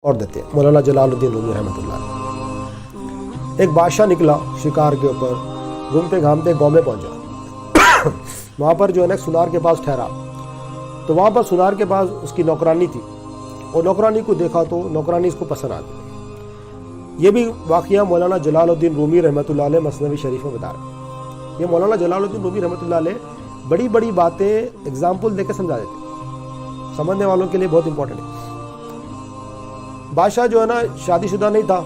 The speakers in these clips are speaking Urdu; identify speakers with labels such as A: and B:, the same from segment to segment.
A: اور دیتے ہیں مولانا جلال الدین رومی رحمۃ اللہ علیہ۔ ایک بادشاہ نکلا شکار کے اوپر، گھومتے گھامتے گاؤں میں پہنچا۔ وہاں پر جو ہے نا سنار کے پاس ٹھہرا، تو وہاں پر سنار کے پاس اس کی نوکرانی تھی، اور نوکرانی کو دیکھا تو نوکرانی اس کو پسند آ گئی۔ یہ بھی واقعہ مولانا جلال الدین رومی رحمۃ اللہ علیہ مثنوی شریف میں بتا رہے ہیں۔ یہ مولانا جلال الدین رومی رحمۃ اللہ علیہ بڑی بڑی باتیں ایگزامپل دے کے سمجھا دیتے، سمجھنے والوں کے لیے بہت امپورٹنٹ ہے۔ بادشاہ جو ہے نا شادی شدہ نہیں تھا،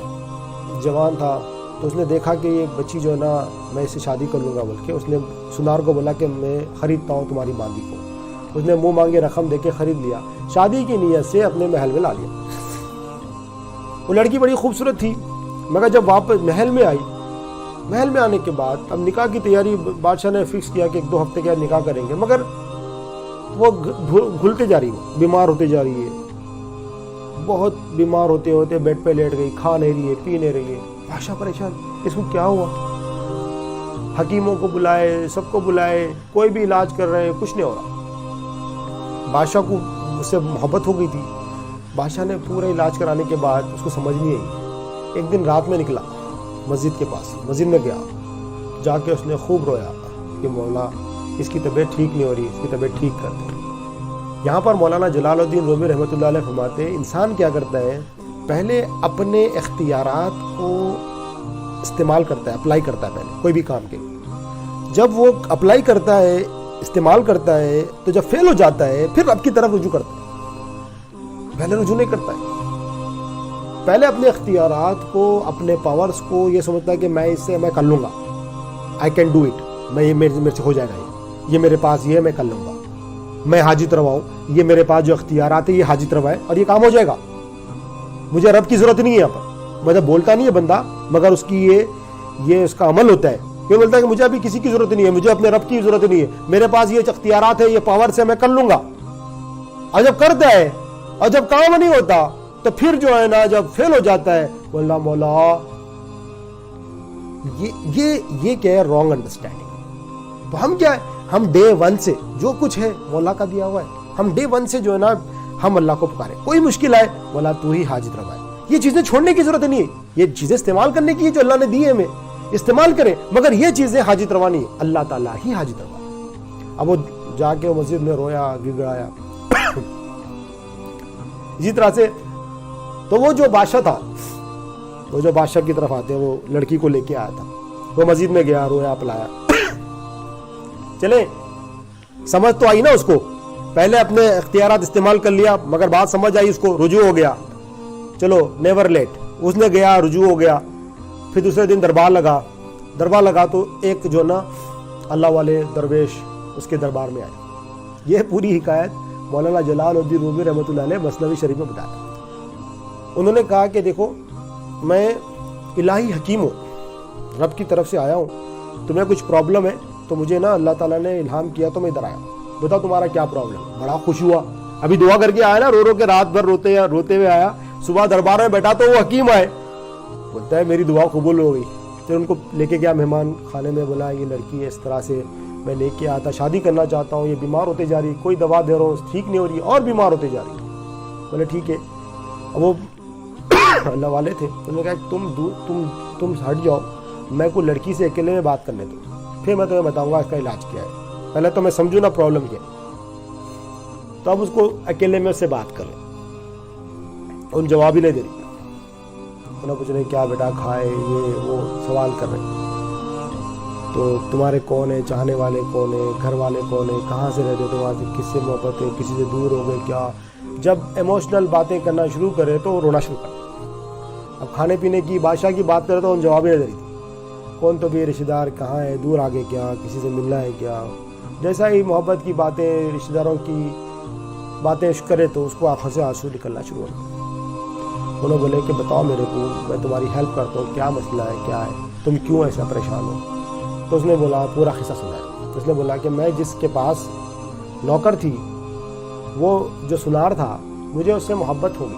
A: جوان تھا، تو اس نے دیکھا کہ یہ بچی جو ہے نا میں اس سے شادی کر لوں گا بول کے اس نے سنار کو بولا کہ میں خریدتا ہوں تمہاری باندی کو۔ اس نے منہ مانگے رقم دے کے خرید لیا، شادی کی نیت سے اپنے محل میں لا لیا۔ وہ لڑکی بڑی خوبصورت تھی، مگر جب واپس محل میں آئی، محل میں آنے کے بعد اب نکاح کی تیاری بادشاہ نے فکس کیا کہ 1-2 ہفتے کے بعد نکاح کریں گے، مگر وہ گھلتے جا رہی ہے، بیمار ہوتے جا رہی ہے، بہت بیمار ہوتے ہوتے بیڈ پہ لیٹ گئی، کھا نہیں رہی ہے، پی نہیں رہی ہے۔ بادشاہ پریشان، اس کو کیا ہوا؟ حکیموں کو بلائے، سب کو بلائے، کوئی بھی علاج کر رہے ہیں، کچھ نہیں ہو رہا۔ بادشاہ کو اس سے محبت ہو گئی تھی۔ بادشاہ نے پورا علاج کرانے کے بعد اس کو سمجھ نہیں آئی۔ ایک دن رات میں نکلا مسجد کے پاس، مسجد میں گیا، جا کے اس نے خوب رویا کہ مولا اس کی طبیعت ٹھیک نہیں ہو رہی، اس کی طبیعت ٹھیک کر دے۔ یہاں پر مولانا جلال الدین رومی رحمۃ اللہ علیہ فرماتے ہیں انسان کیا کرتا ہے، پہلے اپنے اختیارات کو استعمال کرتا ہے، اپلائی کرتا ہے پہلے کوئی بھی کام کے۔ جب وہ اپلائی کرتا ہے، استعمال کرتا ہے، تو جب فیل ہو جاتا ہے پھر رب کی طرف رجوع کرتا ہے، پہلے رجوع نہیں کرتا ہے۔ پہلے اپنے اختیارات کو، اپنے پاورز کو یہ سمجھتا ہے کہ میں اس سے میں کر لوں گا، آئی کین ڈو اٹ، میں یہ میرے سے ہو جائے گا، یہ میرے پاس یہ ہے، میں کر لوں گا، میں حاجت روا ہوں، یہ میرے پاس جو اختیارات ہیں یہ حاجت روا ہے اور یہ کام ہو جائے گا، مجھے رب کی ضرورت نہیں ہے۔ یہاں پر مجھے بولتا نہیں ہے بندہ، مگر اس کی یہ اس کا عمل ہوتا ہے، یہ بولتا ہے کہ مجھے ابھی کسی کی ضرورت نہیں ہے، مجھے اپنے رب کی ضرورت نہیں ہے، میرے پاس یہ اختیارات ہے، یہ پاور سے میں کر لوں گا۔ اور جب کرتا ہے اور جب کام نہیں ہوتا تو پھر جو ہے نا جب فیل ہو جاتا ہے، بولنا مولا یہ کیا ہے، رانگ انڈرسٹینڈنگ۔ تو ہم کیا ہے، ہم ڈے 1 سے جو کچھ ہے وہ اللہ کا دیا ہوا ہے، ہم ڈے 1 سے جو ہے نا ہم اللہ کو پکارے، کوئی مشکل آئے مولا تو ہی حاجت روا ہے۔ یہ چیزیں چھوڑنے کی ضرورت نہیں ہے، یہ چیزیں استعمال کرنے کی جو اللہ نے دی ہے ہمیں، استعمال کریں، مگر یہ چیزیں حاجت روا نہیں ہے، اللہ تعالیٰ ہی حاجت روا ہے۔ اب وہ جا کے مسجد میں رویا، گڑگڑایا۔ اسی طرح سے تو وہ جو بادشاہ تھا، وہ جو بادشاہ کی طرف آتے ہیں، وہ لڑکی کو لے کے آیا تھا، وہ مسجد میں گیا، رویا، پلایا۔ چلے سمجھ تو آئی نا اس کو، پہلے اپنے اختیارات استعمال کر لیا، مگر بات سمجھ آئی اس کو، رجوع ہو گیا۔ چلو نیور لیٹ، اس نے گیا، رجوع ہو گیا۔ پھر دوسرے دن دربار لگا تو ایک جو نا اللہ والے درویش اس کے دربار میں آئے۔ یہ پوری حکایت مولانا جلال الدین رومی رحمۃ اللہ علیہ مثنوی شریف میں بتایا۔ انہوں نے کہا کہ دیکھو میں الہی حکیم ہوں، رب کی طرف سے آیا ہوں، تمہیں کچھ پرابلم ہے تو مجھے نا اللہ تعالیٰ نے الہام کیا تو میں ادھر آیا، بتاؤ تمہارا کیا پرابلم۔ بڑا خوش ہوا، ابھی دعا کر کے آیا نا، رو کے رات بھر روتے ہوئے آیا، صبح دربار میں بیٹھا تو وہ حکیم آئے، بولتا ہے میری دعا قبول ہو گئی۔ پھر ان کو لے کے گیا مہمان خانے میں، بولا یہ لڑکی ہے اس طرح سے میں لے کے آتا، شادی کرنا چاہتا ہوں، یہ بیمار ہوتے جا رہی، کوئی دوا دے رہا ہوں ٹھیک نہیں ہو رہی، اور بیمار ہوتے جا رہی۔ بولے ٹھیک ہے۔ وہ اللہ والے تھے، انہوں نے کہا تم ہٹ جاؤ، میں کوئی لڑکی سے اکیلے میں بات کرنے دو، پھر میں تمہیں بتاؤں گا اس کا علاج کیا ہے، پہلے تو میں سمجھوں نا پرابلم کیا۔ تو اب اس کو اکیلے میں اس سے بات کر لیں، ان جواب ہی نہیں دے رہی، انہیں پوچھ رہے کیا بیٹا کھائے، یہ وہ سوال کر رہے۔ تو تمہارے کون ہیں، چاہنے والے کون ہیں، گھر والے کون ہیں، کہاں سے رہتے، تمہارے کس سے محبت ہے، کسی سے دور ہو گئے کیا۔ جب ایموشنل باتیں کرنا شروع کرے تو رونا شروع کرے۔ اب کھانے پینے کی، بادشاہ کی بات کرے تو ان جواب ہی نہیں دے رہی تھی، کون تو بھی رشتہ دار کہاں ہے، دور آگے کیا، کسی سے ملنا ہے کیا۔ جیسا ہی محبت کی باتیں، رشتہ داروں کی باتیں کرے تو اس کو آنکھوں سے آنسو نکلنا شروع ہو گئے۔ انہوں نے بولے کہ بتاؤ میرے کو، میں تمہاری ہیلپ کرتا ہوں، کیا مسئلہ ہے، کیا ہے، تم کیوں ایسا پریشان ہو۔ تو اس نے بولا، پورا قصہ سنایا۔ اس نے بولا کہ میں جس کے پاس نوکر تھی، وہ جو سنار تھا، مجھے اس سے محبت ہو گئی۔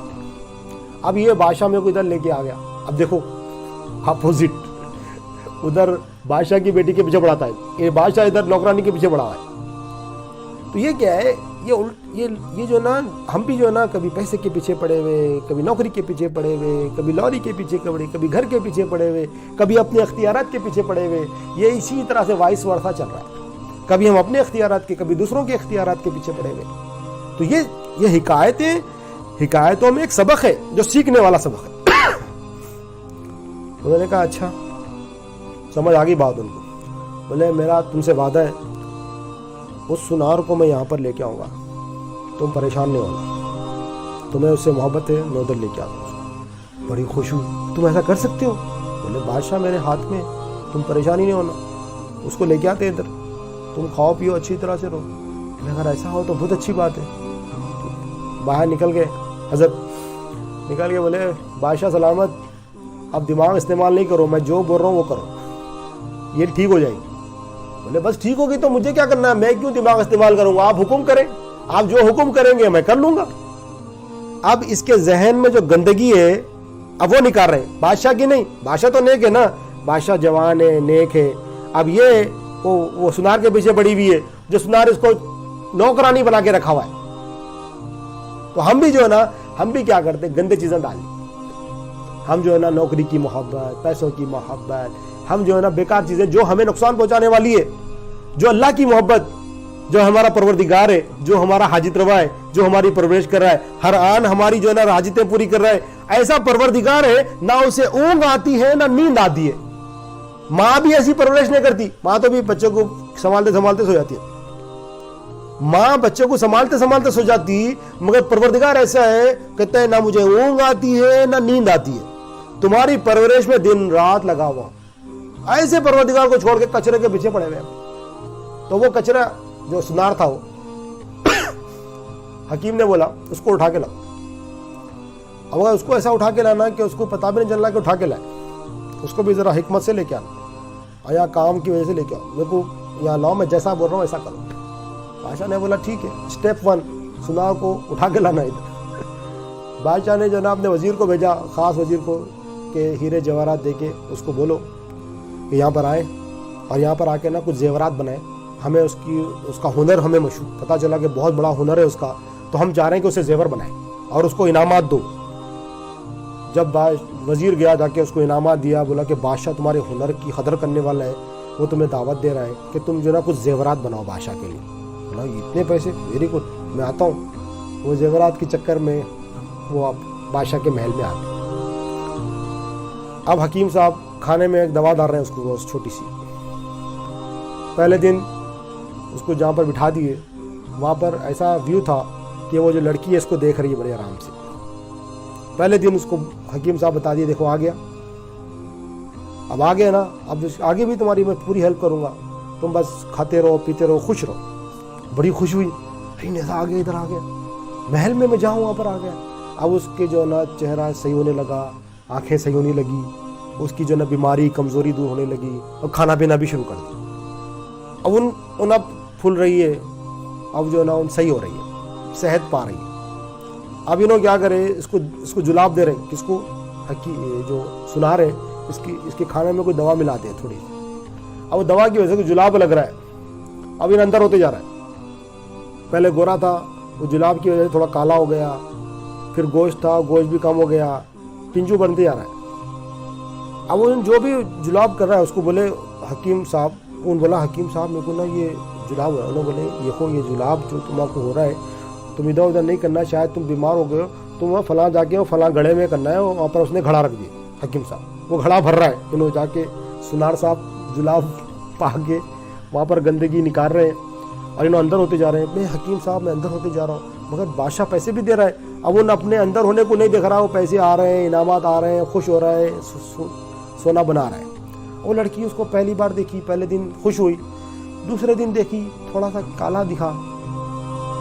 A: اب یہ بادشاہ میرے کو ادھر لے کے آ گیا، اب دیکھو اپوزٹ، ادھر بادشاہ کی بیٹی کے پیچھے پڑھاتا ہے، یہ بادشاہ ادھر نوکرانی کے پیچھے پڑھا ہے۔ تو یہ کیا ہے، یہ جو نا ہم بھی جو ہے نا کبھی پیسے کے پیچھے پڑے ہوئے, کبھی نوکری کے پیچھے پڑے ہوئے, کبھی لوری کے پیچھے پڑے, کبھی گھر کے پیچھے پڑے ہوئے, کبھی اپنے اختیارات کے پیچھے پڑے ہوئے. یہ اسی طرح سے وائس ورثہ چل رہا ہے, کبھی ہم اپنے اختیارات کے, کبھی دوسروں کے اختیارات کے پیچھے پڑے ہوئے. تو یہ حکایتوں میں ایک سبق ہے جو سیکھنے والا سبق ہے. انہوں نے کہا اچھا, سمجھ آ گئی بات ان کو. بولے میرا تم سے وعدہ ہے, اس سنار کو میں یہاں پر لے کے آؤں گا, تم پریشان نہیں ہونا, تمہیں اس سے محبت ہے, میں ادھر لے کے آؤں گا. بڑی خوش ہوئی, تم ایسا کر سکتے ہو؟ بولے بادشاہ میرے ہاتھ میں, تم پریشان ہی نہیں ہونا, اس کو لے کے آتے ادھر, تم کھاؤ پیو اچھی طرح سے رہو. اگر ایسا ہو تو بہت اچھی بات ہے. باہر نکل گئے حضرت, نکل کے بولے بادشاہ سلامت, اب دماغ استعمال نہیں کرو, میں جو بول رہا ہوں وہ کرو, یہ ٹھیک ہو جائے گی. بولے بس ٹھیک ہوگی تو مجھے کیا کرنا ہے, میں کیوں دماغ استعمال کروں گا, آپ حکم کریں, آپ جو حکم کریں گے میں کر لوں گا. اب اس کے ذہن میں جو گندگی ہے اب وہ نکال رہے ہیں, بادشاہ کی نہیں. بادشاہ تو نیک ہے نا, بادشاہ جوان ہے, نیک ہے. اب یہ وہ سنار کے پیچھے پڑی ہوئی ہے, جو سنار اس کو نوکرانی بنا کے رکھا ہوا ہے. تو ہم بھی جو ہے نا, ہم بھی کیا کرتے, گندے چیزیں ڈال لی. ہم جو ہے نا نوکری کی محبت, پیسوں کی محبت, ہم جو ہے نا بیکار چیزیں جو ہمیں نقصان پہنچانے والی ہے, جو اللہ کی محبت, جو ہمارا پروردگار ہے, جو ہمارا حاجت روا ہے, جو ہماری پرورش کر رہا ہے, ہر آن ہماری جو ہے نا حاجتیں پوری کر رہا ہے, ایسا پروردگار ہے, نہ اسے اونگ آتی ہے نہ نیند آتی ہے. ماں بھی ایسی پرورش نہیں کرتی, ماں تو بھی بچوں کو سنبھالتے سو جاتی ہے. ماں بچوں کو سنبھالتے سو جاتی, مگر پروردگار ایسا ہے, کہتا ہے نہ مجھے اونگ آتی ہے نہ نیند آتی ہے, تمہاری پرورش میں دن رات لگا ہوا. ایسے پروردگار کو چھوڑ کے کچرے کے پیچھے پڑے ہوئے. تو وہ کچرا جو سنار تھا, وہ حکیم نے بولا اس کو اٹھا کے لاؤ. اب اگر اس کو ایسا اٹھا کے لانا کہ اس کو پتا بھی نہیں چل رہا کہ اٹھا کے لائے, اس کو بھی ذرا حکمت سے لے کے آنا, اور یا کام کی وجہ سے لے کے آؤ, میرے کو یہاں لاؤ, میں جیسا بول رہا ہوں ایسا کرو. بادشاہ نے بولا ٹھیک ہے, اسٹیپ 1 سنار کو اٹھا کے لانا ادھر. بادشاہ نے جو نا اپنے وزیر کو بھیجا, خاص وزیر کو, کہ ہیرے جواہرات دے کے اس کو بولو کہ یہاں پر آئے, اور یہاں پر آ کے نا کچھ زیورات بنائے. ہمیں اس کا ہنر ہمیں مشہور پتہ چلا کہ بہت بڑا ہنر ہے اس کا, تو ہم چاہ رہے ہیں کہ اسے زیور بنائیں اور اس کو انعامات دو. جب وزیر گیا, جا کے اس کو انعامات دیا, بولا کہ بادشاہ تمہارے ہنر کی قدر کرنے والا ہے, وہ تمہیں دعوت دے رہا ہے کہ تم جو نا کچھ زیورات بناؤ بادشاہ کے لیے. بولا اتنے پیسے, ویری گڈ, میں آتا ہوں. وہ زیورات کے چکر میں وہ بادشاہ کے محل میں آتے. اب حکیم صاحب کھانے میں ایک دوا ڈال رہے ہیں اس کو, روز چھوٹی سی. پہلے دن اس کو جہاں پر بٹھا دیے, وہاں پر ایسا ویو تھا کہ وہ جو لڑکی ہے اس کو دیکھ رہی ہے بڑے آرام سے. پہلے دن اس کو حکیم صاحب بتا دیے, دیکھو آ گیا, اب آ گیا نا, اب آگے بھی تمہاری میں پوری ہیلپ کروں گا, تم بس کھاتے رہو پیتے رہو خوش رہو. بڑی خوش ہوئی, ایسا آ گیا, ادھر آ گیا, محل میں جاؤں وہاں پر آ گیا. اب اس کے جو نا چہرہ صحیح ہونے لگا, آنکھیں صحیح ہونے لگی, اس کی جو نا بیماری کمزوری دور ہونے لگی, اور کھانا پینا بھی شروع کر دیا. اب ان اب پھول رہی ہے, اب جو نا ان صحیح ہو رہی ہے, صحت پا رہی ہے. اب انہوں کیا کرے, اس کو جلاب دے رہے ہیں, کس کو, جو سنار ہے, اس کے کھانے میں کوئی دوا ملا دے تھوڑی. اب وہ دوا کی وجہ سے جلاب لگ رہا ہے, اب ان اندر ہوتے جا رہا ہے. پہلے گورا تھا, وہ جلاب کی وجہ سے تھوڑا کالا ہو گیا, پھر گوشت تھا, گوشت بھی کم ہو گیا, پنجو بنتے جا رہا ہے. اب وہ جو بھی جلاب کر رہا ہے اس کو بولے حکیم صاحب, ان بولا حکیم صاحب میرے کو نا یہ جلاب ہو رہا ہے. انہوں بولے دیکھو یہ جلاب جو تم کو ہو رہا ہے, تم ادھر ادھر نہیں کرنا, شاید تم بیمار ہو گئے ہو, تم وہاں فلاں جا کے فلاں گھڑے میں کرنا ہے. وہاں پر اس نے گھڑا رکھ دیا حکیم صاحب, وہ گھڑا بھر رہا ہے. انہوں جا کے سنار صاحب جلاب پا کے وہاں پر گندگی نکال رہے ہیں, اور انہوں اندر ہوتے جا رہے ہیں. میں حکیم صاحب میں اندر ہوتے جا رہا ہوں, مگر بادشاہ پیسے بھی دے رہا ہے. اب ان اپنے اندر ہونے کو نہیں دیکھ رہا, وہ پیسے آ رہے ہیں, انعامات آ رہے ہیں, خوش ہو رہا ہے, سونا بنا رہا ہے. وہ لڑکی اس کو پہلی بار دیکھی, پہلے دن خوش ہوئی, دوسرے دن دیکھی تھوڑا سا کالا دکھا,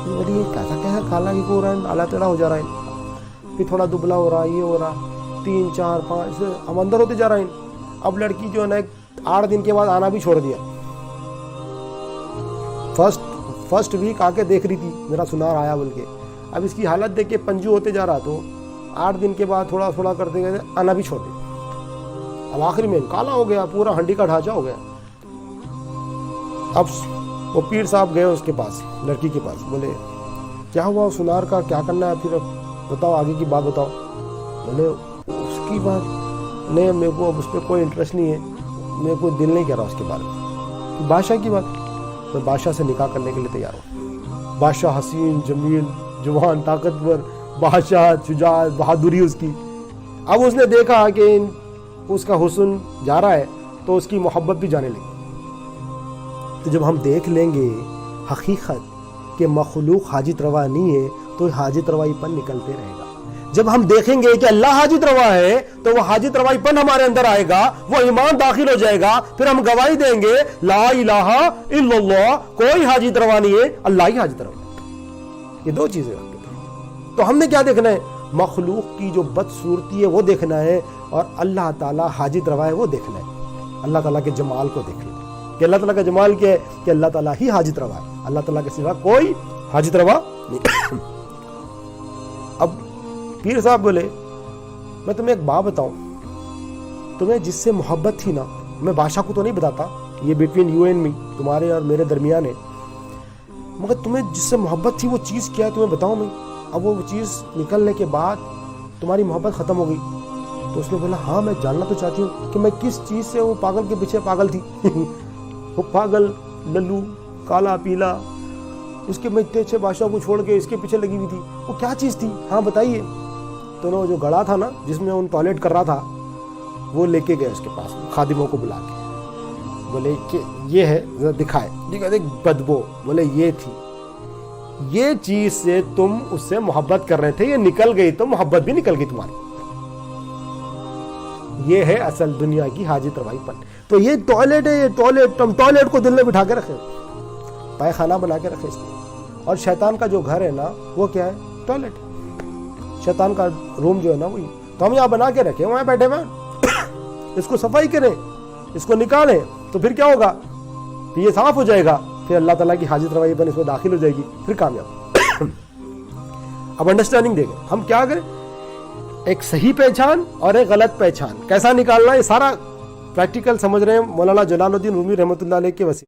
A: کیسا کالا کی ہو رہا ہے, آلا ٹیڑھا ہو جا رہا ہے, پھر تھوڑا دبلا ہو رہا, یہ ہو رہا, 3 4 5 ہم اندر ہوتے جا رہے ہیں. اب لڑکی جو ہے نا 8 دن کے بعد آنا بھی چھوڑ دیا. فرسٹ ویک آ کے دیکھ رہی تھی میرا سنار آیا بول کے, اب اس کی حالت دیکھ کے پنجو ہوتے جا رہا, تو 8 دن کے بعد تھوڑا تھوڑا کرتے گئے آنا بھی چھوڑ دیا. اب آخری میں کالا ہو گیا, پورا ہنڈی کا ڈھانچہ ہو گیا. اب وہ پیر صاحب گئے اس کے پاس, لڑکی کے پاس, بولے کیا ہوا سنار کا کیا کرنا ہے پھر بتاؤ آگے کی بات بتاؤ. میں نے اس کی بات نہیں, میرے کو اب اس پہ کوئی انٹرسٹ نہیں ہے, میرے کو دل نہیں کر رہا اس کے بارے میں. بادشاہ کی بات, میں بادشاہ سے نکاح کرنے کے لیے تیار ہوں. بادشاہ حسین جمیل جوان طاقتور بادشاہ, شجاعت بہادری اس کی. اب اس نے دیکھا کہ اس کا حسن جا رہا ہے تو اس کی محبت بھی جانے لگی. تو جب ہم دیکھ لیں گے حقیقت کہ مخلوق حاجت روا نہیں ہے تو حاجت روائی پن نکلتے رہے گا. جب ہم دیکھیں گے کہ اللہ حاجت روا ہے تو وہ حاجت روائی پن ہمارے اندر آئے گا, وہ ایمان داخل ہو جائے گا, پھر ہم گواہی دیں گے لا الہ الا اللہ, کوئی حاجت روا نہیں ہے, اللہ ہی حاجت روا ہے. یہ دو چیزیں ہیں. تو ہم نے کیا دیکھنا ہے؟ مخلوق کی جو بدصورتی ہے وہ دیکھنا ہے, اور اللہ تعالیٰ حاجت روا ہے وہ دیکھنا ہے. اللہ تعالیٰ کے جمال کو دیکھنا ہے کہ اللہ تعالیٰ کا جمال کیا ہے, کہ اللہ تعالیٰ ہی حاجت روا ہے, اللہ تعالیٰ کے سوا کوئی حاجت روا نہیں. اب پیر صاحب بولے میں تمہیں ایک بات بتاؤں, تمہیں جس سے محبت تھی نا, میں بادشاہ کو تو نہیں بتاتا, یہ بٹوین یو اینڈ می, تمہارے اور میرے درمیان ہے, مگر تمہیں جس سے محبت تھی وہ چیز کیا ہے تمہیں بتاؤں میں. اب وہ چیز نکلنے کے بعد تمہاری محبت ختم ہو گئی. تو اس نے بولا ہاں میں جاننا تو چاہتی ہوں کہ میں کس چیز سے وہ پاگل کے پیچھے پاگل تھی. وہ پاگل للو کالا پیلا, اس کے میں اتنے اچھے بادشاہ کو چھوڑ کے اس کے پیچھے لگی ہوئی تھی, وہ کیا چیز تھی, ہاں بتائیے. تو وہ جو گڑا تھا نا جس میں ان ٹوائلٹ کر رہا تھا, وہ لے کے گئے اس کے پاس خادموں کو بلا کے, بولے کہ یہ ہے ذرا دکھائے, دیکھ بدبو, بولے یہ تھی, یہ چیز سے تم اس سے محبت کر رہے تھے, یہ نکل گئی تو محبت بھی نکل گئی تمہاری. یہ ہے اصل دنیا کی حاجت روائی پن. تو یہ ٹوائلٹ ہے, یہ ٹوائلٹ, ہم ٹوائلٹ کو دل میں بٹھا کے رکھے, پائے خانہ بنا کے رکھے اس کو. اور شیطان کا جو گھر ہے نا وہ کیا ہے؟ ٹوائلٹ. شیطان کا روم جو ہے نا وہی, تو ہم یہاں بنا کے رکھے, وہاں بیٹھے ہوئے, اس کو صفائی کریں, اس کو نکالیں, تو پھر کیا ہوگا؟ یہ صاف ہو جائے گا, پھر اللہ تعالیٰ کی حاجت روائی پن اس میں داخل ہو جائے گی, پھر کامیاب. اب انڈرسٹینڈنگ دیکھیں ہم کیا کریں, ایک صحیح پہچان اور ایک غلط پہچان کیسا نکالنا, یہ سارا پریکٹیکل سمجھ رہے ہیں مولانا جلال الدین رومی رحمۃ اللہ علیہ کے وسیلے.